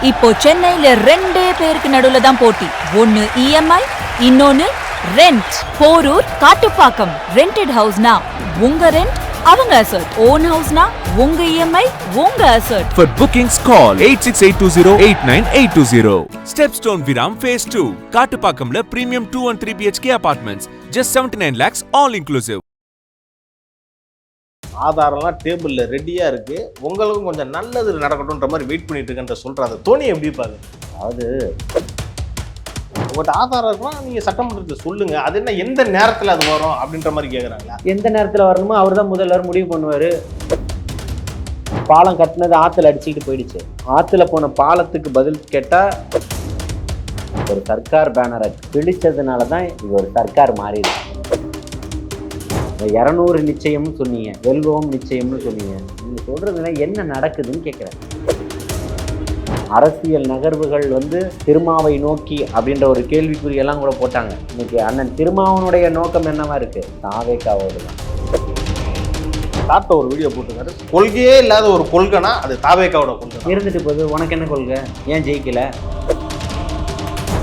இப்போ சென்னையில ரெண்டே பேருக்கு நடுவுல தான் போட்டி. ஒன்னு இஎம்ஐ, இன்னொன்னு ரெண்ட். போரூர், காட்டுப்பாக்கம். ரெண்டட் ஹவுஸ்னா உங்க ரெண்ட், அவங்க அசர்ட். ஓன் ஹவுஸ்னா உங்க இஎம்ஐ, உங்க assert. For bookings call 8682089820. Stepstone Viram Phase 2. காட்டுப்பாக்கம்ல premium 2 and 3 BHK apartments. Just 79 lakhs all inclusive. ஆதாரம்லாம் டேபிள்ல ரெடியா இருக்கு, உங்களுக்கும் கொஞ்சம் நல்லது நடக்கட்டும்ன்ற மாதிரி வெயிட் பண்ணிட்டு இருக்கேன்ற சொல்றாங்க. தோனி எப்படி பாரு, அதாவது உங்கள்கிட்ட ஆதாரம் இருக்குன்னா நீங்க சட்டமன்றத்தை சொல்லுங்க, அது என்ன எந்த நேரத்தில் அது வரும் அப்படின்ற மாதிரி கேட்குறாங்களா? எந்த நேரத்தில் வரணுமோ அவர் தான் முதல்வர் முடிவு பண்ணுவார். பாலம் கட்டினது ஆற்றுல அடிச்சுக்கிட்டு போயிடுச்சு. ஆற்றுல போன பாலத்துக்கு பதில் கேட்டால் ஒரு சர்க்கார் பேனரை கிழிச்சதுனால தான் இது ஒரு சர்க்கார் மாறிடுச்சு. 200 நிச்சயம்னு சொன்னீங்க, வெல்வோம் நிச்சயம்னு சொன்னீங்க. நீங்கள் சொல்கிறதுல என்ன நடக்குதுன்னு கேட்குறேன். அரசியல் நகர்வுகள் திருமாவை நோக்கி அப்படின்ற ஒரு கேள்விக்குறியெல்லாம் கூட போட்டாங்க. இன்னைக்கு அண்ணன் திருமாவனுடைய நோக்கம் என்னவா இருக்கு? தாவேக்காவோடு தான். தாத்தா ஒரு வீடியோ போட்டுருக்காரு, கொள்கையே இல்லாத ஒரு கொள்கைனா அது தாவேக்காவோட கொள்கை இருந்துட்டு போகுது. உனக்கு என்ன கொள்கை? ஏன் ஜெயிக்கல?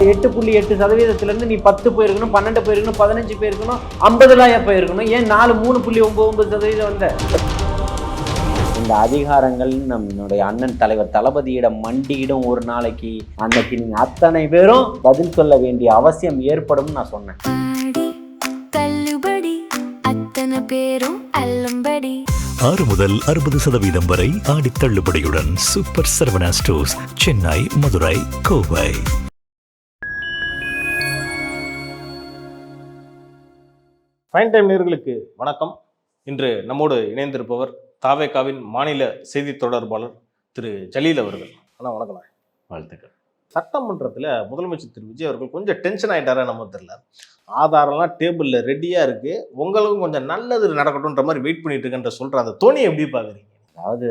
8.8% நீ 10 போயிருக்கணும், 12 போயிருக்கணும், 15 போயிருக்கணும், 50 போயிருக்கணும். ஏன் 3.99% வந்த? இந்த அதிகாரங்கள் நம்மளுடைய அண்ணன் தலைவர் தளபதியிடம் மண்டியிடம் ஒரு நாளைக்கு. அன்னைக்கு நீங்க அத்தனை பேரும் பதில் சொல்ல வேண்டிய அவசியம் ஏற்படும் நான் சொன்னேன். 6 முதல் 60% வரை ஆடி தள்ளுபடியுடன் super Saravana stores, Chennai, Madurai, Kovai. Fine time நேயர்களுக்கு வணக்கம். இன்று நம்மோடு இணைந்திருப்பவர் தாவேகாவின் மாநில செய்தி தொடர்பாளர் திரு ஜலீல் அவர்கள். ஆனால் வணக்கம். வாழ்த்துக்கள். சட்டமன்றத்தில் முதலமைச்சர் திரு விஜய் அவர்கள் கொஞ்சம் டென்ஷன் ஆகிட்டாரா நம்ம தெரியல. ஆதாரம்லாம் டேபிளில் ரெடியாக இருக்கு, உங்களுக்கும் கொஞ்சம் நல்லது நடக்கட்டும்ன்ற மாதிரி வெயிட் பண்ணிட்டு இருக்கேன்ற சொல்கிறாங்க. தோனி எப்படி பார்க்குறீங்க? அதாவது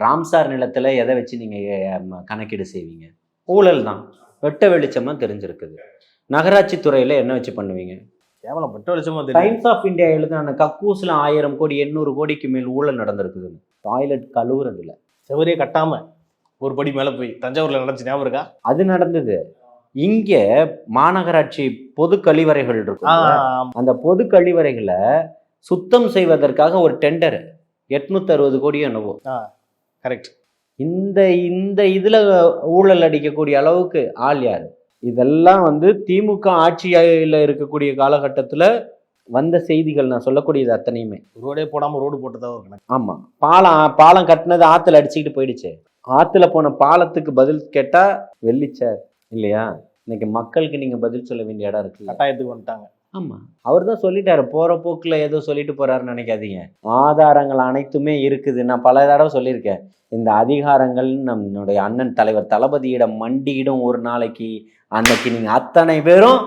ராம்சார் நிலத்தில் எதை வச்சு நீங்கள் கணக்கீடு செய்வீங்க? ஊழல் தான், வெட்ட வெளிச்சமாக தெரிஞ்சிருக்குது. நகராட்சி துறையில் என்ன வச்சு பண்ணுவீங்க? கேவலம் வெட்ட வெளிச்சமாக. டைம்ஸ் ஆஃப் இந்தியா எழுதுன கக்கூசில் 1000 கோடி 800 கோடிக்கு மேல் ஊழல் நடந்திருக்குது. டாய்லெட் கழுவுறதுல செவரே கட்டாமல் ஒரு படி மேலே போய் தஞ்சாவூரில் நடந்துச்சு, ஞாபகம் இருக்கா? அது நடந்தது. இங்கே மாநகராட்சி பொது கழிவறைகள் இருக்கும், அந்த பொது கழிவறைகளை சுத்தம் செய்வதற்காக ஒரு டெண்டர் 860 கோடி என்னவோ. கரெக்ட். இந்த இதில் ஊழல் அடிக்கக்கூடிய அளவுக்கு ஆள் யார்? இதெல்லாம் திமுக ஆட்சியில் இருக்கக்கூடிய காலகட்டத்தில் வந்த செய்திகள். நான் சொல்லக்கூடியது அத்தனையுமே ரோடே போடாமல் ரோடு போட்டதாக இருக்கணும். ஆமாம், பாலம் கட்டினது ஆற்றுல அடிச்சுக்கிட்டு போயிடுச்சு. ஆற்றுல போன பாலத்துக்கு பதில் கேட்டால் வெள்ளிச்சார் இல்லையா? இன்னைக்கு மக்களுக்கு நீங்கள் பதில் சொல்ல வேண்டிய இடம் இருக்கு. கட்டாயத்துக்கு வந்துட்டாங்க. ஆமாம், அவர் தான் சொல்லிட்டாரு. போகிற போக்கில் ஏதோ சொல்லிட்டு போகிறாருன்னு நினைக்காதீங்க. ஆதாரங்கள் அனைத்துமே இருக்குது. நான் பல தடவை சொல்லியிருக்கேன். இந்த அதிகாரங்கள் நம்மளுடைய அண்ணன் தலைவர் தளபதியிடம் மண்டியிடும் ஒரு நாளைக்கு. அன்னைக்கு நீங்கள் அத்தனை பேரும்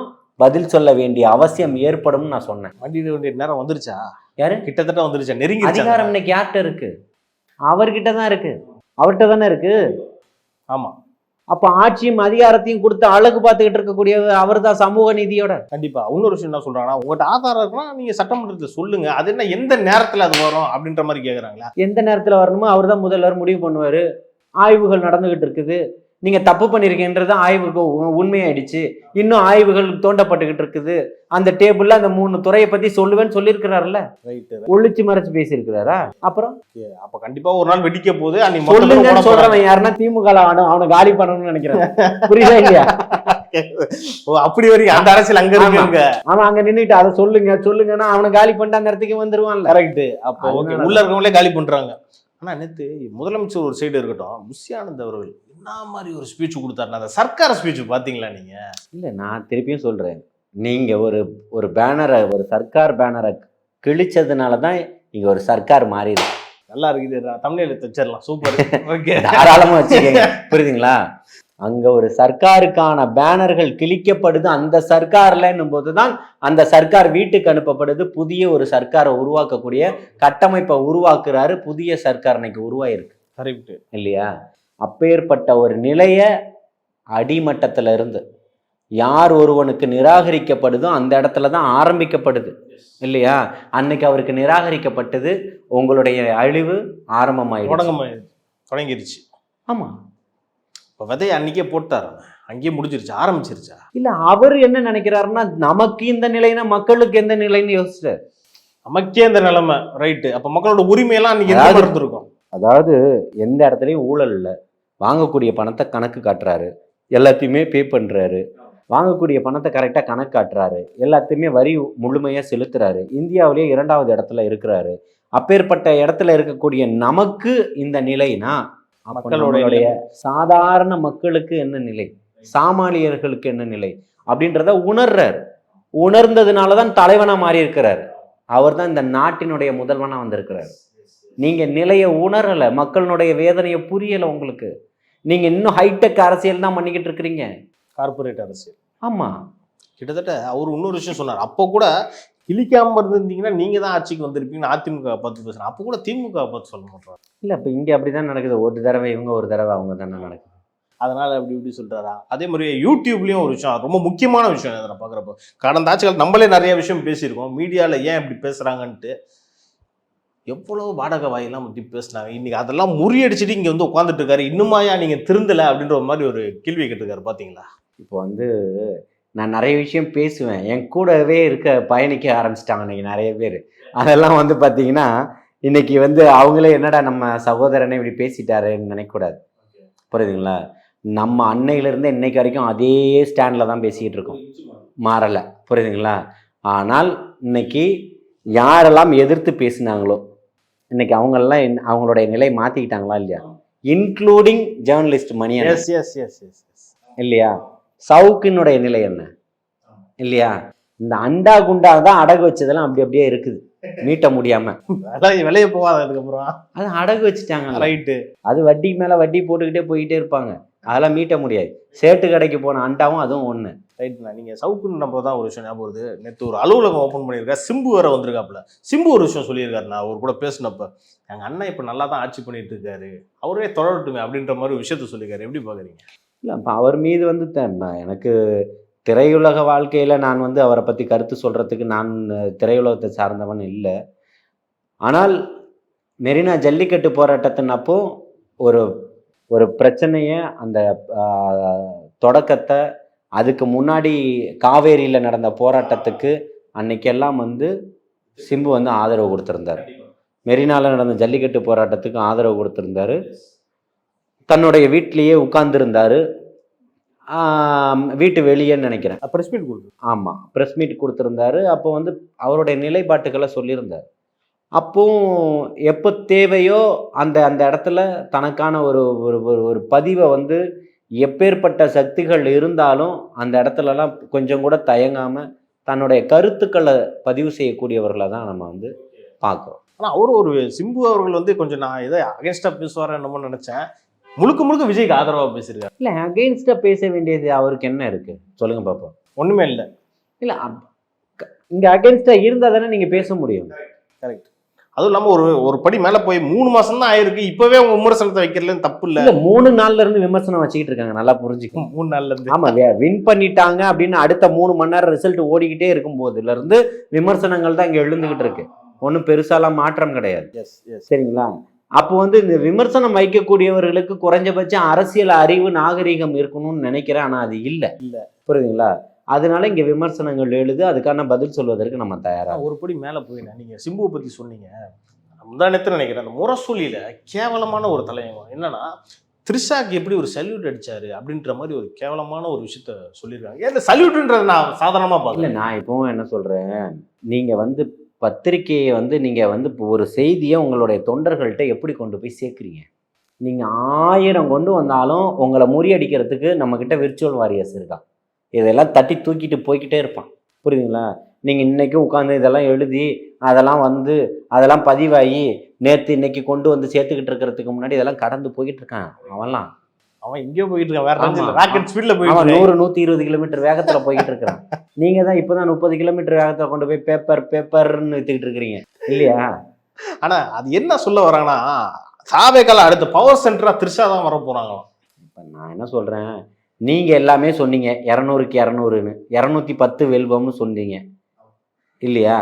பதில் சொல்ல வேண்டிய அவசியம் ஏற்படும் நான் சொன்னேன். மண்டியிட வேண்டிய நேரம் வந்துருச்சா? யாரு? கிட்டத்தட்ட வந்துருச்சா? நெருங்கி. அதிகாரம் இன்னைக்கு யார்கிட்ட இருக்கு? அவர்கிட்ட தான் இருக்கு, அவர்கிட்ட தானே இருக்கு. ஆமாம். அப்போ ஆட்சியும் அதிகாரத்தையும் கொடுத்து அழகு பார்த்துக்கிட்டு இருக்கக்கூடிய அவர் தான் சமூக நீதியோட. கண்டிப்பா. இன்னொரு விஷயம் என்ன சொல்றாங்கன்னா, உங்கள்கிட்ட ஆதாரம் இருக்குன்னா நீங்க சட்டமன்றத்தை சொல்லுங்க, அது என்ன எந்த நேரத்தில் அது வரும் அப்படின்ற மாதிரி கேட்குறாங்களா? எந்த நேரத்தில் வரணுமோ அவர் தான் முதல்வர் முடிவு பண்ணுவார். ஆய்வுகள் நடந்துகிட்டு இருக்குது. நீங்க தப்பு பண்ணிருக்கீங்கன்றது ஆய்வுக்கு உண்மையாயிடுச்சு. இன்னும் ஆய்வுகள் தோண்டப்பட்டுக்கிட்டு இருக்குது. அந்த டேபிள்ல அந்த 3 துறையை பத்தி சொல்லுவேன்னு சொல்லியிருக்கிறாருல்ல. ரைட். ஒழிச்சு மறைச்சு பேசியிருக்கிறாரா? அப்புறம் அப்ப கண்டிப்பா ஒரு நாள் வெடிக்க போகுது. சொல்லுங்கன்னு சொல்றவன் யாருன்னா திமுக அவனை காலி பண்ணணும்னு நினைக்கிறேன். புரியுதா இல்லையா? அப்படி வரைக்கும் அந்த அரசியல் அங்க இருக்கு. அவன் அங்க நின்றுட்டு அதை சொல்லுங்கன்னா அவனை காலி பண்ணிட்டு அந்த இடத்துக்கு வந்துருவான்ல. கரெக்ட். அப்போ உள்ள இருக்கவங்களே காலி பண்றாங்க. ஆனா நேற்று முதலமைச்சர் ஒரு சைடு இருக்கட்டும், புஷ்யானந்த் அவர்கள் என்ன மாதிரி ஒரு ஸ்பீச் கொடுத்தாருன்னா, அந்த சர்க்கார் ஸ்பீச் பாத்தீங்களா நீங்க? இல்ல, நான் திருப்பியும் சொல்றேன். நீங்க ஒரு பேனரை, ஒரு சர்க்கார் பேனரை கிழிச்சதுனால தான் இங்க ஒரு சர்க்கார் மாறிடுது. நல்லா இருக்குது. தமிழ்ல தச்சிடலாம். சூப்பர். ஓகே, தாராளமா வச்சுக்கோங்க. புரியுதுங்களா? அங்க ஒரு சர்க்காருக்கான பேனர்கள் கிழிக்கப்படுது. அந்த சர்க்கார்லன்னும் போதுதான் அந்த சர்க்கார் வீட்டுக்கு அனுப்பப்படுது. புதிய ஒரு சர்க்காரை உருவாக்கக்கூடிய கட்டமைப்பை உருவாக்குறாரு. புதிய சர்க்கார் இன்னைக்கு உருவாயிருக்கு. கரெக்ட் இல்லையா? அப்பேற்பட்ட ஒரு நிலைய அடிமட்டத்துல இருந்து யார் ஒருவனுக்கு நிராகரிக்கப்படுதோ அந்த இடத்துல தான் ஆரம்பிக்கப்படுது இல்லையா? அன்னைக்கு அவருக்கு நிராகரிக்கப்பட்டது. உங்களுடைய அழிவு ஆரம்பமாயிடுச்சு, தொடங்கிருச்சு. ஆமா. இப்போ விதையை அன்னைக்கே போட்டார், அங்கேயே முடிஞ்சிருச்சு, ஆரம்பிச்சிருச்சா? இல்ல அவர் என்ன நினைக்கிறாருன்னா நமக்கு இந்த நிலைன்னா மக்களுக்கு எந்த நிலைன்னு யோசிச்சார். நமக்கே இந்த நிலைமை ரைட்டு, அப்போ மக்களோட உரிமையெல்லாம் அன்னைக்கு அதாவது- என்ன இருந்திருக்கும்? அதாவது எந்த இடத்துலையும் ஊழல் இல்லை, வாங்கக்கூடிய பணத்தை கணக்கு காட்டுறாரு, எல்லாத்தையுமே பே பண்ணுறாரு, வாங்கக்கூடிய பணத்தை கரெக்டாக கணக்கு காட்டுறாரு, எல்லாத்தையுமே வரி முழுமையாக செலுத்துறாரு, இந்தியாவிலேயே 2வது இடத்துல இருக்கிறாரு. அப்பேற்பட்ட இடத்துல இருக்கக்கூடிய நமக்கு இந்த நிலைனா மக்களுடைய சாதாரண மக்களுக்கு என்ன நிலை, சாமானியர்களுக்கு என்ன நிலை அப்படின்றத உணர்றாரு. உணர்ந்ததுனால தான் தலைவனா மாறி இருக்கிறாரு. அவர் தான் இந்த நாட்டினுடைய முதல்வனா வந்திருக்கிறார். நீங்க நிலையை உணரல, மக்களுடைய வேதனையை புரியல உங்களுக்கு. நீங்க இன்னும் ஹைடெக் அரசியல் தான் பண்ணிக்கிட்டு இருக்கிறீங்க, கார்பரேட் அரசியல். ஆமா. கிட்டத்தட்ட அவர் இன்னொரு விஷயம் சொன்னார், அப்போ கூட கிழிக்காம இருந்திருந்தீங்கன்னா நீங்க தான் ஆட்சிக்கு வந்திருப்பீங்கன்னு அதிமுக பார்த்து பேசுறேன். அப்போ கூட திமுக பார்த்து சொல்ல மாட்டாங்க. இல்ல இப்ப இங்க அப்படிதான் நடக்குது, ஒரு தடவை இவங்க ஒரு தடவை அவங்க தானே நடக்குது. அதனால அப்படி இப்படி சொல்றாரா? அதே மாதிரி யூடியூப்லயும் ஒரு விஷயம், ரொம்ப முக்கியமான விஷயம் அதை நான் பாக்குறப்போ, கடந்த ஆட்சிகள் நம்மளே நிறைய விஷயம் பேசியிருக்கோம், மீடியால ஏன் இப்படி பேசுறாங்கன்ட்டு எவ்வளவு வாடகை வாயெல்லாம் பற்றி பேசினாங்க. இன்னைக்கு அதெல்லாம் முறியடிச்சுட்டு இங்க வந்து உட்காந்துட்டு இருக்காரு. இன்னுமாயா நீங்க திருந்தல அப்படின்ற ஒரு மாதிரி ஒரு கேள்வி கேட்டிருக்காரு, பாத்தீங்களா? இப்போ வந்து நான் நிறைய விஷயம் பேசுவேன், என் கூடவே இருக்க பயணிக்க ஆரம்பிச்சிட்டாங்க இன்னைக்கு நிறைய பேர். அதெல்லாம் வந்து பார்த்தீங்கன்னா இன்னைக்கு வந்து அவங்களே என்னடா நம்ம சகோதரனை இப்படி பேசிட்டாருன்னு நினைக்கக்கூடாது, புரியுதுங்களா? நம்ம அன்னையிலேருந்து இன்னைக்கு வரைக்கும் அதே ஸ்டாண்டில் தான் பேசிக்கிட்டு இருக்கோம், மாறலை, புரியுதுங்களா? ஆனால் இன்னைக்கு யாரெல்லாம் எதிர்த்து பேசினாங்களோ இன்னைக்கு அவங்களெல்லாம் அவங்களுடைய நிலை மாற்றிக்கிட்டாங்களா இல்லையா? இன்க்ளூடிங் ஜேர்னலிஸ்ட் மணியன் இல்லையா? சவுக்கினுடைய நிலை என்ன இல்லையா? இந்த அண்டா குண்டா தான் அடகு வச்சதெல்லாம் அப்படி அப்படியே இருக்குது, மீட்ட முடியாம வெளியே போகாத. அதுக்கப்புறம் அது அடகு வச்சுட்டாங்க, ரைட்டு. அது வட்டி மேல வட்டி போட்டுக்கிட்டே போயிட்டே இருப்பாங்க, அதெல்லாம் மீட்ட முடியாது. சேட்டு கடைக்கு போன அண்டாவும் அதுவும் ஒண்ணு. ரைட்ண்ணா. நீங்கள் சவுக்குன்னு நம்ம தான் ஒரு விஷயம் ஞாபகம் வருது. நேற்று ஒரு அலுவலகம் ஓப்பன் பண்ணியிருக்கா, சிம்பு வேற வந்திருக்காப்புல. சிம்பு ஒரு விஷயம் சொல்லியிருக்காரு, நான் அவர் கூட பேசினப்ப, எங்கள் அண்ணன் இப்போ நல்லா தான் ஆட்சி பண்ணிட்டு இருக்காரு, அவரே தொடரட்டுமே அப்படின்ற மாதிரி ஒரு விஷயத்த சொல்லியிருக்காரு. எப்படி பார்க்குறீங்க? இல்லை இப்போ அவர் மீது வந்து எனக்கு திரையுலக வாழ்க்கையில் நான் வந்து அவரை பற்றி கருத்து சொல்கிறதுக்கு நான் திரையுலகத்தை சார்ந்தவன் இல்லை. ஆனால் மெரினா ஜல்லிக்கட்டு போராட்டத்தினப்போ ஒரு ஒரு பிரச்சனையை, அந்த தொடக்கத்தை, அதுக்கு முன்னாடி காவேரியில் நடந்த போராட்டத்துக்கு அன்னைக்கெல்லாம் வந்து சிம்பு வந்து ஆதரவு கொடுத்துருந்தார். மெரினாவில் நடந்த ஜல்லிக்கட்டு போராட்டத்துக்கு ஆதரவு கொடுத்துருந்தாரு. தன்னுடைய வீட்டிலேயே உட்கார்ந்துருந்தாரு, வீட்டு வெளியேன்னு நினைக்கிறேன், ப்ரெஸ் மீட் கொடுத்து. ஆமாம், ப்ரெஸ் மீட் கொடுத்துருந்தாரு. அப்போ வந்து அவருடைய நிலைப்பாட்டுக்களை சொல்லியிருந்தார். அப்போவும் எப்போ தேவையோ அந்த அந்த இடத்துல தனக்கான ஒரு ஒரு பதிவை வந்து எப்பேற்பட்ட சக்திகள் இருந்தாலும் அந்த இடத்துலலாம் கொஞ்சம் கூட தயங்காமல் தன்னுடைய கருத்துக்களை பதிவு செய்யக்கூடியவர்களை தான் நம்ம வந்து பார்க்குறோம். ஆனால் அவரும் ஒரு சிம்பு அவர்கள் வந்து கொஞ்சம் நான் இதை அகேன்ஸ்டாக பேசுவார் என்னமோ நினச்சேன், முழுக்க முழுக்க விஜய்க்கு ஆதரவாக பேசியிருக்காரு. இல்லை அகெயின்ஸ்டாக பேச வேண்டியது அவருக்கு என்ன இருக்குது சொல்லுங்கள் பார்ப்போம். ஒன்றுமே இல்லை. இல்லை இங்கே அகெயின்ஸ்டாக இருந்தால் தானே நீங்கள் பேச முடியும். கரெக்ட். அதுவும் இல்லாமல் ஒரு படி மேலே போய் 3 மாதம் தான் ஆயிருக்கு, இப்போவே அவங்க விமர்சனத்தை வைக்கிறதுல தப்பு இல்லை. 3 நாள்ல இருந்து விமர்சனம் வச்சுக்கிட்டு இருக்காங்க, நல்லா புரிஞ்சுக்கணும். 3 நாள்ல இருந்து. ஆமா, வின் பண்ணிட்டாங்க அப்படின்னு அடுத்த 3 மணி நேரம் ரிசல்ட் ஓடிக்கிட்டே இருக்கும் போதுல இருந்து விமர்சனங்கள் தான் இங்க எழுந்துகிட்டு இருக்கு, ஒன்றும் பெருசாலாம் மாற்றம் கிடையாது. சரிங்களா? அப்போ வந்து இந்த விமர்சனம் வைக்கக்கூடியவர்களுக்கு குறைஞ்சபட்சம் அரசியல் அறிவு நாகரீகம் இருக்கணும்னு நினைக்கிறேன், ஆனா அது இல்லை. புரியுதுங்களா? அதனால இங்க விமர்சனங்கள் எழுது, அதுக்கான பதில் சொல்வதற்கு நம்ம தயாரா. ஒரு படி மேலே போயினேன். நீங்க சிம்புவை பத்தி சொன்னீங்க, முந்தானத்துல நினைக்கிறேன், அந்த முரசொலியில கேவலமான ஒரு தலையங்கம் என்னன்னா, த்ரிஷாக்கு எப்படி ஒரு சல்யூட் அடிச்சாரு அப்படின்ற மாதிரி ஒரு கேவலமான ஒரு விஷயத்த சொல்லியிருக்காங்க. ஏன் சல்யூட்ன்றத நான் சாதாரணமா பார்க்கல. இல்லை, நான் இப்பவும் என்ன சொல்றேன், நீங்க வந்து பத்திரிகையை வந்து நீங்க வந்து ஒரு செய்தியை உங்களுடைய தொண்டர்கள்ட்ட எப்படி கொண்டு போய் சேர்க்குறீங்க? நீங்க 1000 கொண்டு வந்தாலும் உங்களை முறியடிக்கிறதுக்கு நம்ம கிட்ட விர்ச்சுவல் வாரியர்ஸ் இருக்கான், இதெல்லாம் தட்டி தூக்கிட்டு போய்கிட்டே இருப்பான். புரியுதுங்களா? நீங்கள் இன்றைக்கும் உட்காந்து இதெல்லாம் எழுதி அதெல்லாம் பதிவாகி நேற்று இன்னைக்கு கொண்டு வந்து சேர்த்துக்கிட்டு இருக்கிறதுக்கு முன்னாடி இதெல்லாம் கடந்து போய்கிட்டு இருக்கான். அவன் இங்கே போயிட்டு இருக்கான், வேற ராக்கெட் ஸ்பீட்ல போயிட்டு 100-120 கிலோமீட்டர் வேகத்தில் போய்கிட்டு இருக்கிறான். நீங்கள் தான் இப்போ தான் 30 கிலோமீட்டர் வேகத்தில் கொண்டு போய் பேப்பர்னு வித்துக்கிட்டு இருக்கிறீங்க இல்லையா? ஆனால் அது என்ன சொல்ல வராங்கன்னா, சாவேக்கால அடுத்த பவர் சென்டரா த்ரிஷா தான் வர போறாங்களாம். இப்போ நான் என்ன சொல்கிறேன், நீங்கள் எல்லாமே சொன்னீங்க 200க்கு 200ன்னு, 210 வெல்வம்னு சொன்னீங்க இல்லையா?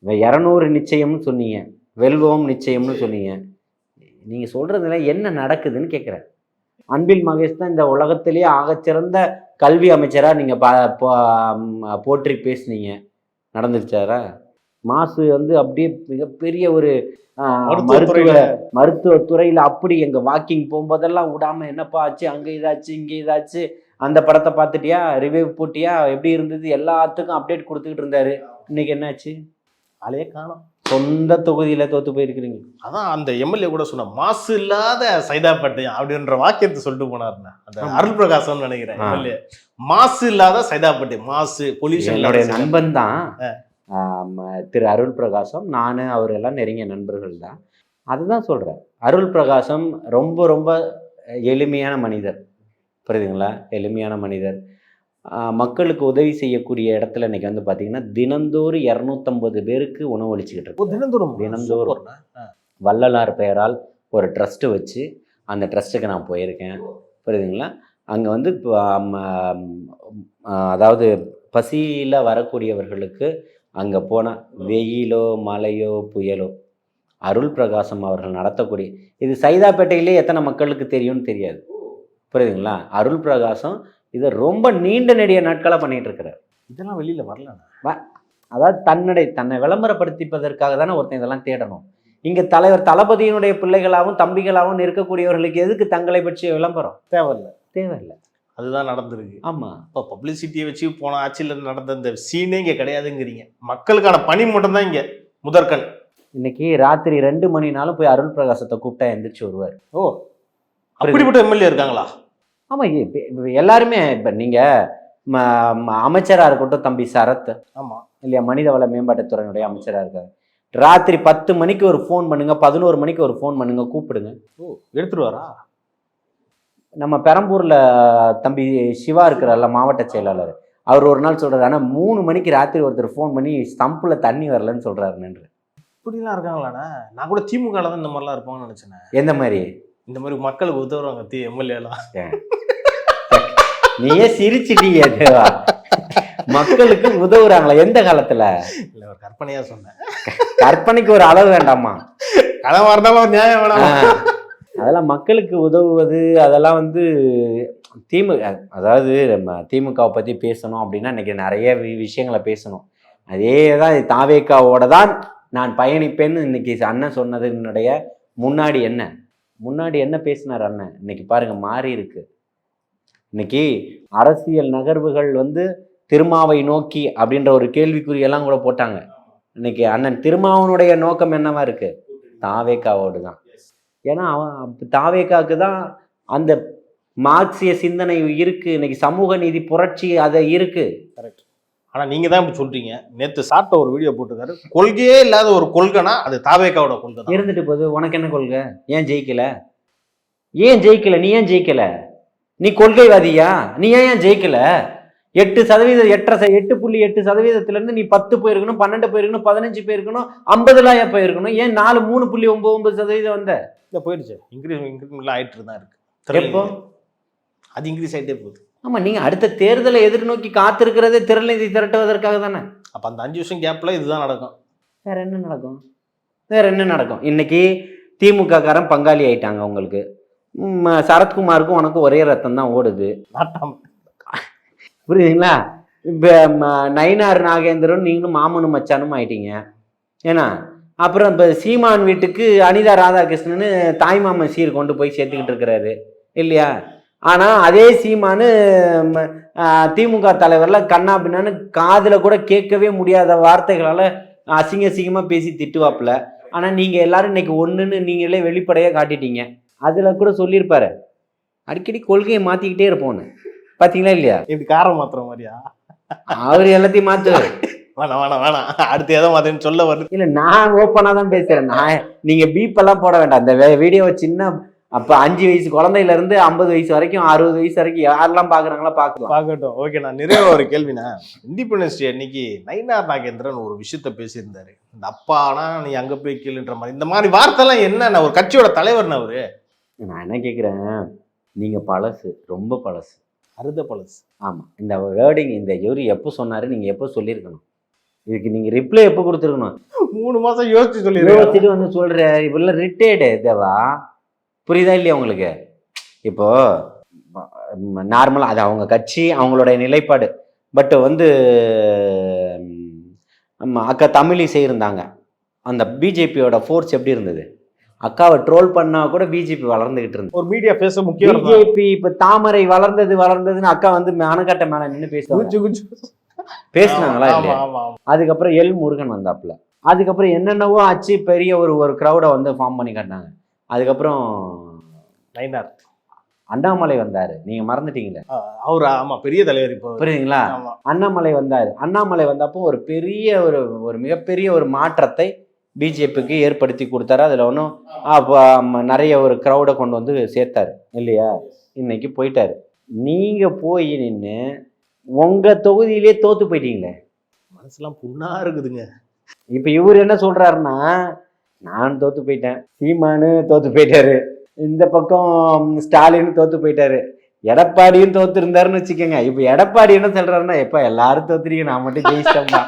200 நிச்சயம்னு சொன்னீங்க, வெல்வம் நிச்சயம்னு சொன்னீங்க. நீங்கள் சொல்கிறதுல என்ன நடக்குதுன்னு கேட்குறேன். அன்பில் மகேஷ் தான் இந்த உலகத்திலேயே ஆகச்சிறந்த கல்வி அமைச்சரா நீங்க போற்றி பேசுனீங்க, நடந்துருச்சாரா? மாசு வந்து அப்படியே மிகப்பெரிய ஒரு மருத்துவத்துறையில அப்படி எங்க வாக்கிங் போகும்போதெல்லாம் விடாம என்னப்பா ஆச்சு, அங்க இதாச்சு இங்க இதாச்சு, அந்த படத்தை பார்த்துட்டியா, ரிவ்யூ போட்டியா, எப்படி இருந்தது, எல்லாத்துக்கும் அப்டேட் கொடுத்துக்கிட்டு இருந்தாரு. இன்னைக்கு என்னாச்சு? ஆளையே காணோம். சொந்த தொகுதியில தோத்து போயிருக்கிறீங்க. அதான் அந்த எம்எல்ஏ கூட சொன்ன மாசு இல்லாத சைதாப்பேட்டை அப்படின்ற வாக்கியத்தை சொல்லிட்டு போனாருண்ணா, அந்த அருள் பிரகாசம் நினைக்கிறேன் எம்எல்ஏ. மாசு இல்லாத சைதாப்பேட்டை, மாசு பொல்யூஷன். என்னுடைய நண்பன் தான் திரு அருள் பிரகாசம். நான் அவர் எல்லாம் நெருங்கிய நண்பர்கள் தான். அதுதான் சொல்றேன், அருள் பிரகாசம் ரொம்ப ரொம்ப எளிமையான மனிதர், புரியுதுங்களா? எளிமையான மனிதர். மக்களுக்கு உதவி செய்யக்கூடிய இடத்துல இன்னைக்கு வந்து பார்த்தீங்கன்னா தினந்தோறும் 250 பேருக்கு உணவளிச்சுக்கிட்டு இருக்கு. தினந்தோறும் வள்ளலார் பெயரால் ஒரு ட்ரஸ்ட்டு வச்சு அந்த ட்ரஸ்ட்டுக்கு நான் போயிருக்கேன், புரியுதுங்களா? அங்கே வந்து அதாவது பசியில் வரக்கூடியவர்களுக்கு அங்கே போனால் வெயிலோ மழையோ புயலோ அருள் பிரகாசம் அவர்கள் நடத்தக்கூடிய, இது சைதாப்பேட்டையிலே எத்தனை மக்களுக்கு தெரியும்னு தெரியாது, புரியுதுங்களா? அருள் பிரகாசம் இதை ரொம்ப நீண்ட நெடிய நாட்களாக பண்ணிட்டு இருக்கிறார். இதெல்லாம் வெளியில வரல. அதாவது தன்னை விளம்பரப்படுத்திப்பதற்காக தானே ஒருத்தன் இதெல்லாம் தேடணும். இங்கே தலைவர் தளபதியினுடைய பிள்ளைகளாகவும் தம்பிகளாகவும் இருக்கக்கூடியவர்களுக்கு எதுக்கு தங்களை பற்றிய விளம்பரம்? தேவையில்லை. அதுதான் நடந்திருக்கு. ஆமா, இப்போ பப்ளிசிட்டியை வச்சு போன ஆட்சியில் நடந்த இந்த சீனே இங்கே கிடையாதுங்கிறீங்க. மக்களுக்கான பணி மட்டும்தான் இங்கே முதற்கண். இன்னைக்கு ராத்திரி 2 மணினாலும் போய் அருள் பிரகாசத்தை கூப்பிட்டா எந்திரிச்சு வருவார். ஓ, அப்படிப்பட்ட எம்எல்ஏ இருக்காங்களா? ஆமாம், எல்லாருமே. இப்போ நீங்கள் அமைச்சராக இருக்கட்டும், தம்பி சரத், ஆமாம் இல்லையா, மனிதவள மேம்பாட்டுத்துறையினுடைய அமைச்சராக இருக்காரு. ராத்திரி 10 மணிக்கு ஒரு ஃபோன் பண்ணுங்க, 11 மணிக்கு ஒரு ஃபோன் பண்ணுங்க, கூப்பிடுங்க. ஓ, எடுத்துருவாரா? நம்ம பெரம்பூரில் தம்பி சிவா இருக்கிறார்ல, மாவட்ட செயலாளர், அவர் ஒரு நாள் சொல்கிறார், ஆனால் 3 மணிக்கு ராத்திரி ஒருத்தர் ஃபோன் பண்ணி ஸ்டம்பில் தண்ணி வரலன்னு சொல்கிறாரு. நன்று இப்படிலாம் இருக்காங்களாண்ணா? நான் கூட திமுக தான் இந்த மாதிரிலாம் இருப்பாங்கன்னு நினச்சேன். எந்த மாதிரி? இந்த மாதிரி மக்களுக்கு உதவுறாங்க எம்எல்ஏலாம். நீயே சிரிச்சிட்டீங்க. மக்களுக்கு உதவுறாங்களா? எந்த காலத்துல? இல்ல, ஒரு கற்பனையா சொன்னேன். கற்பனைக்கு ஒரு அளவு வேண்டாமா? கனவா இருந்தாலும் நியாயம் வேணாம். அதெல்லாம் மக்களுக்கு உதவுவது, அதெல்லாம் வந்து அதாவது நம்ம திமுகவை பத்தி பேசணும் அப்படின்னா இன்னைக்கு நிறைய விஷயங்களை பேசணும். அதே தான் தாவேக்காவோட தான் நான் பயணிப்பேன்னு இன்னைக்கு அண்ணன் சொன்னதுனுடைய முன்னாடி என்ன பேசினார் அண்ணன்? இன்னைக்கு பாருங்க, மாறி இருக்கு. இன்னைக்கு அரசியல் நகர்வுகள் வந்து திருமாவை நோக்கி அப்படின்ற ஒரு கேள்விக்குறியெல்லாம் கூட போட்டாங்க. இன்னைக்கு அண்ணன் திருமாவனுடைய நோக்கம் என்னவா இருக்கு? தாவேக்காவோடு தான். ஏன்னா தாவேக்காவுக்கு தான் அந்த மார்க்சிய சிந்தனை இருக்கு. இன்னைக்கு சமூக நீதி புரட்சி அதை இருக்கு. கரெக்ட். ஆனா நீங்க தான் இப்படி சொல்றீங்க. நேத்து சாப்பிட்ட ஒரு வீடியோ போட்டுருக்காரு, கொள்கையே இல்லாத ஒரு கொள்கைனா அது தாவேக்காவோட கொள்கை தான். இருந்துட்டு போகுது. உனக்கு என்ன கொள்கை? ஏன் ஜெயிக்கல? நீ ஏன் ஜெயிக்கல? நீ கொள்கைவாதியா? நீ ஏன் ஜெயிக்கல? 8%, 8.8% நீ 10 போயிருக்கணும், 12 போயிருக்கணும், 15 போயிருக்கணும், 50 போயிருக்கணும். ஏன் 3.99% வந்த? இல்லை, போயிடுச்சு. இன்க்ரீஸ்மெண்ட்லாம் ஆயிட்டு தான் இருக்கு. எப்போ அது இன்க்ரீஸ் ஆகிட்டே போகுது. ஆமா, நீங்க அடுத்த தேர்தலை எதிர்நோக்கி காத்திருக்கிறதே திரள் நிதி திரட்டுவதற்காக தானே. அப்ப அந்த 5 வருஷம் கேப்ல இதுதான் நடக்கும். வேற என்ன நடக்கும்? இன்னைக்கு திமுக காரன் பங்காளி ஆயிட்டாங்க. உங்களுக்கு சரத்குமாருக்கும் உனக்கும் ஒரே ரத்தம் தான் ஓடுது. புரியுதுங்களா? இப்போ நயினார் நாகேந்திரன் நீங்களும் மாமனும் மச்சானும் ஆயிட்டீங்க. ஏன்னா அப்புறம் இப்போ சீமான் வீட்டுக்கு அனிதா ராதாகிருஷ்ணன் தாய்மாமன் சீர் கொண்டு போய் சேர்த்துக்கிட்டு இருக்கிறாரு இல்லையா? ஆனால் அதே சீமானு திமுக தலைவர்ல கண்ணா பின்னான்னு காதில் கூட கேட்கவே முடியாத வார்த்தைகளால் அசிங்கமாக பேசி திட்டுவாப்புல. ஆனால் நீங்கள் எல்லாரும் இன்னைக்கு ஒன்றுன்னு நீங்களே வெளிப்படையாக காட்டிட்டீங்க. அதில் கூட சொல்லியிருப்பாரு, அடிக்கடி கொள்கையை மாற்றிக்கிட்டே இருப்போன்னு. பார்த்தீங்களா இல்லையா? இப்படி காரம் மாத்துற மாதிரியா? அவர் எல்லாத்தையும் மாற்றுவார். வேணாம் அடுத்து ஏதோ மாத்தேன்னு சொல்ல வருது. இல்லை, நான் ஓப்பனாக தான் பேசுகிறேன். நீங்கள் பீப்பெல்லாம் போட வேண்டாம். அந்த வீடியோவை சின்ன அப்போ 5 வயசு குழந்தையிலேருந்து 50 வயசு வரைக்கும் 60 வயசு வரைக்கும் யாரெல்லாம் பார்க்குறாங்களோ பார்க்கட்டும். ஓகே, நான் நிறைய ஒரு கேள்வினா, இண்டிபெண்டன்ஸ் டே அன்னைக்கு நயினார் நாகேந்திரன் ஒரு விஷயத்த பேசியிருந்தாரு. இந்த அப்பானா நீ அங்கே போய் கேளுன்ற மாதிரி, இந்த மாதிரி வார்த்தைலாம் என்ன? ஒரு கட்சியோட தலைவர்னு அவரு. நான் என்ன கேட்குறேன், நீங்கள் பழசு, ரொம்ப பழசு, அறுத பழசு. ஆமாம், இந்த வேர்டிங் இந்த இவரு எப்போ சொன்னார், நீங்கள் எப்போ சொல்லியிருக்கணும்? இதுக்கு நீங்கள் ரிப்ளை எப்போ கொடுத்துருக்கணும்? 3 மாதம் யோசிச்சுட்டு வந்து சொல்கிற இப்பெல்லாம் ரிட்டையர்டு தேவா. புரியுதா இல்லையா உங்களுக்கு? இப்போ நார்மலாக அது அவங்க கட்சி அவங்களுடைய நிலைப்பாடு. பட் வந்து அக்கா தமிழிசை இருந்தாங்க, அந்த பிஜேபியோட ஃபோர்ஸ் எப்படி இருந்தது? அக்காவை ட்ரோல் பண்ணா கூட பிஜேபி வளர்ந்துகிட்டு இருந்தது. ஒரு மீடியா பேச முக்கியம். பிஜேபி இப்ப தாமரை வளர்ந்ததுன்னு அக்கா வந்து அணைக்கட்ட மேல நின்று பேசினாங்களா இல்லையா? அதுக்கப்புறம் எல் முருகன் வந்தாப்புல, அதுக்கப்புறம் என்னென்னவோ ஆச்சு, பெரிய ஒரு கிரௌடை வந்து ஃபார்ம் பண்ணி காட்டினாங்க. அதுக்கப்புறம் அண்ணாமலை வந்தாரு, நீங்க மறந்துட்டீங்களே அவரு? ஆமா, பெரிய தலைவர். இப்போ புரியுதுங்களா? அண்ணாமலை வந்தாரு. அண்ணாமலை வந்தப்போ ஒரு பெரிய ஒரு மிகப்பெரிய ஒரு மாற்றத்தை பிஜேபிக்கு ஏற்படுத்தி கொடுத்தாரு. அதில் ஒன்றும் நிறைய ஒரு க்ரௌடை கொண்டு வந்து சேர்த்தாரு இல்லையா? இன்னைக்கு போயிட்டாரு. நீங்கள் போய் நின்று உங்கள் தொகுதியிலே தோற்று போயிட்டீங்களே, மனசுலாம் புண்ணா இருக்குதுங்க. இப்போ இவர் என்ன சொல்கிறாருன்னா, நான் தோற்று போயிட்டேன், சீமானு தோற்று போயிட்டாரு, இந்த பக்கம் ஸ்டாலின் தோற்று போயிட்டாரு, எடப்பாடியும் தோத்து இருந்தாருன்னு வச்சுக்கோங்க. இப்ப எடப்பாடி என்ன சொல்றாருன்னா, எப்ப எல்லாரும் தோத்துறீங்க, நான் மட்டும் ஜெயிச்சிட்டேன்பா,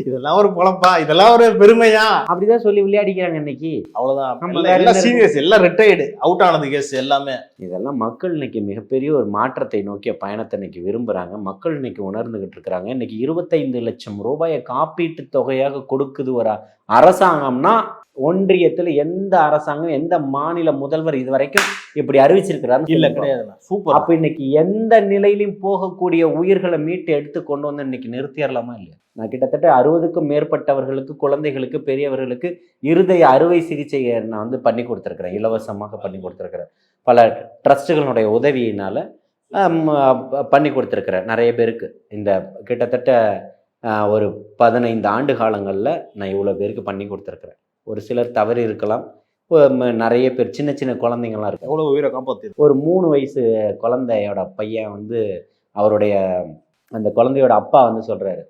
இதெல்லாம் ஒரு பொழப்பா, இதெல்லாம் ஒரு பெருமையா, அப்படிதான் சொல்லி விளையாடிக்கிறாங்க இன்னைக்கு. அவ்வளவுதான். சீரியஸ், எல்லாம் ரிட்டையர்டு, அவுட் ஆனது கேஸ் எல்லாமே. இதெல்லாம் மக்கள் இன்னைக்கு மிகப்பெரிய ஒரு மாற்றத்தை நோக்கிய பயணத்தை இன்னைக்கு விரும்புறாங்க. மக்கள் இன்னைக்கு உணர்ந்துகிட்டு இருக்கிறாங்க. இன்னைக்கு 25 லட்சம் ரூபாயை காப்பீட்டு தொகையாக கொடுக்குது ஒரு அரசாங்கம்னா, ஒன்றியத்துல எந்த அரசாங்கம், எந்த மாநில முதல்வர் இது வரைக்கும் இப்படி அறிவிச்சிருக்கிறாரு? இல்ல, கிடையாது. சூப்பர். அப்ப இன்னைக்கு எந்த நிலையிலும் போகக்கூடிய உயிர்களை மீட்டு எடுத்து கொண்டு வந்து இன்னைக்கு நிறுத்திடலாமா இல்லையா? நான் கிட்டத்தட்ட 60க்கும் மேற்பட்டவர்களுக்கு, குழந்தைகளுக்கு, பெரியவர்களுக்கு இருதய அறுவை சிகிச்சையை நான் வந்து பண்ணி கொடுத்துருக்கிறேன், இலவசமாக பண்ணி கொடுத்துருக்கிறேன். பல ட்ரஸ்ட்டுகளுடைய உதவியினால பண்ணி கொடுத்துருக்கிறேன் நிறைய பேருக்கு. இந்த கிட்டத்தட்ட ஒரு 15 ஆண்டு காலங்களில் நான் இவ்வளோ பேருக்கு பண்ணி கொடுத்துருக்குறேன். ஒரு சிலர் தவறி இருக்கலாம், நிறைய பேர் சின்ன சின்ன குழந்தைங்கள்லாம் இருக்கு. எவ்வளோ உயிரை காப்பாற்று. ஒரு 3 வயசு குழந்தையோட பையன் வந்து அவருடைய அந்த குழந்தையோட அப்பா வந்து சொல்கிறாரு,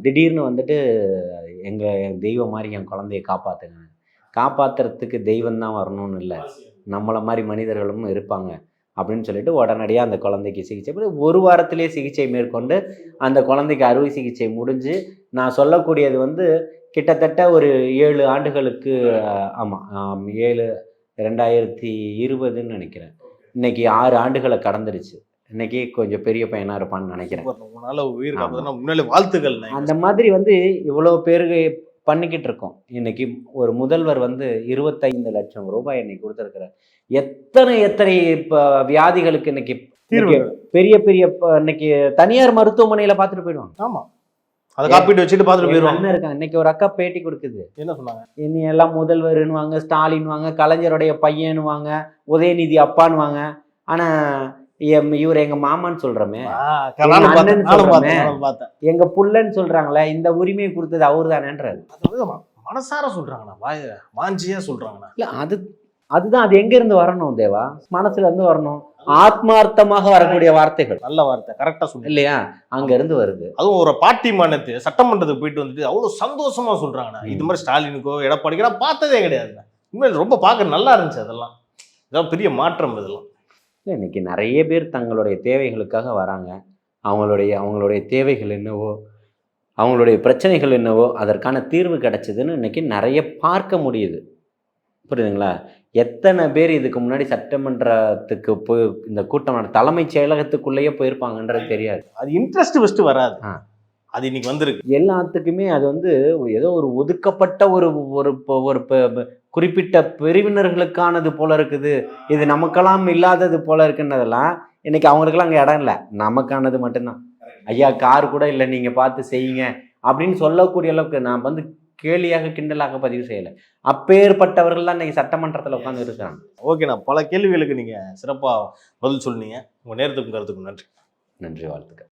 திடீர்னு வந்துட்டு எங்கள் தெய்வம் மாதிரி என் குழந்தைய காப்பாற்றுங்க, காப்பாற்றுறதுக்கு தெய்வம் தான் வரணும்னு இல்லை, நம்மளை மாதிரி மனிதர்களும் இருப்பாங்க அப்படின்னு சொல்லிட்டு உடனடியாக அந்த குழந்தைக்கு சிகிச்சை 1 வாரத்திலே சிகிச்சை மேற்கொண்டு அந்த குழந்தைக்கு அறுவை சிகிச்சை முடிஞ்சு, நான் சொல்லக்கூடியது வந்து கிட்டத்தட்ட ஒரு 7 ஆண்டுகளுக்கு, ஆமாம் 2020ன்னு நினைக்கிறேன், இன்னைக்கு 6 ஆண்டுகளை கடந்துருச்சு. இன்னைக்கு கொஞ்சம் பெரிய பையனாக இருப்பான்னு நினைக்கிறேன். வாழ்த்துக்கள். அந்த மாதிரி வந்து இவ்வளோ பேருக்கு பண்ணிக்கிட்டு இருக்கோம். இன்னைக்கு ஒரு முதல்வர் வந்து 25 லட்சம் ரூபாய் இன்னைக்கு கொடுத்துருக்கிறார். எத்தனை இப்போ வியாதிகளுக்கு இன்னைக்கு பெரிய பெரிய இன்னைக்கு தனியார் மருத்துவமனையில பார்த்துட்டு போயிடுவாங்க. ஆமா, அதை காப்பீட்டு வச்சுட்டு பார்த்துட்டு போயிடுவாங்க. இருக்காங்க. இன்னைக்கு ஒரு அக்கா பேட்டி கொடுக்குது, என்ன சொன்னாங்க? இனி எல்லாம் முதல்வருன்னுவாங்க, ஸ்டாலின் வாங்க, கலைஞருடைய பையனுவாங்க, உதயநிதி அப்பான்னுவாங்க. ஆனா இவர் எங்க மாமான்னு சொல்றோமே, எங்க புள்ளன்னு சொல்றாங்களே, இந்த உரிமையை கொடுத்தது அவரு தானேன்றாரு. மனசார சொல்றாங்கண்ணா, வாஞ்சியா சொல்றாங்கண்ணா. இல்ல, அதுதான் அது எங்க இருந்து வரணும் தேவா? மனசுல இருந்து வரணும், ஆத்மார்த்தமாக வரக்கூடிய வார்த்தைகள். நல்ல வார்த்தை, கரெக்டா சொன்னீங்க இல்லையா? அங்க இருந்து வருது. அதுவும் ஒரு பார்ட்டி மாநிலத்து சட்டமன்றத்துக்கு போயிட்டு வந்துட்டு அவ்வளவு சந்தோஷமா சொல்றாங்கண்ணா. இது மாதிரி ஸ்டாலினுக்கோ எடப்பாடிக்கோ நான் பார்த்ததே கிடையாதுண்ணா. உண்மையில ரொம்ப பார்க்க நல்லா இருந்துச்சு. இதெல்லாம் பெரிய மாற்றம். இதெல்லாம் இன்னைக்கு நிறைய பேர் தங்களுடைய தேவைகளுக்காக வராங்க. அவங்களுடைய தேவைகள் என்னவோ, அவங்களுடைய பிரச்சனைகள் என்னவோ, அதற்கான தீர்வு கிடைச்சதுன்னு இன்னைக்கு நிறைய பார்க்க முடியுது. புரியுதுங்களா? எத்தனை பேர் இதுக்கு முன்னாடி சட்டமன்றத்துக்கு போய் இந்த கூட்டம் தலைமைச் செயலகத்துக்குள்ளேயே போயிருப்பாங்கன்றது தெரியாது. அது இன்ட்ரெஸ்ட் ஃபர்ஸ்ட் வராது, அது இன்னைக்கு வந்திருக்கு. எல்லாத்துக்குமே அது வந்து ஏதோ ஒரு ஒதுக்கப்பட்ட ஒரு குறிப்பிட்ட பிரிவினர்களுக்கானது போல இருக்குது, இது நமக்கெல்லாம் இல்லாதது போல இருக்குன்றதெல்லாம் இன்னைக்கு அவங்களுக்கெல்லாம் அங்கே இடம் இல்லை, நமக்கானது மட்டும்தான். ஐயா கார் கூட இல்லை, நீங்க பார்த்து செய்யுங்க அப்படின்னு சொல்லக்கூடிய அளவுக்கு நான் வந்து கேலியாக கிண்டலாக பதிவு செய்யலை. அப்பேற்பட்டவர்கள் தான் இன்னைக்கு சட்டமன்றத்தில் உட்காந்து இருக்கிறாங்க. ஓகேண்ணா, பல கேள்விகளுக்கு நீங்க சிறப்பாக பதில் சொன்னீங்க. உங்க நேரத்துக்கும் கருத்துக்கும் நன்றி. நன்றி, வாழ்த்துக்கள்.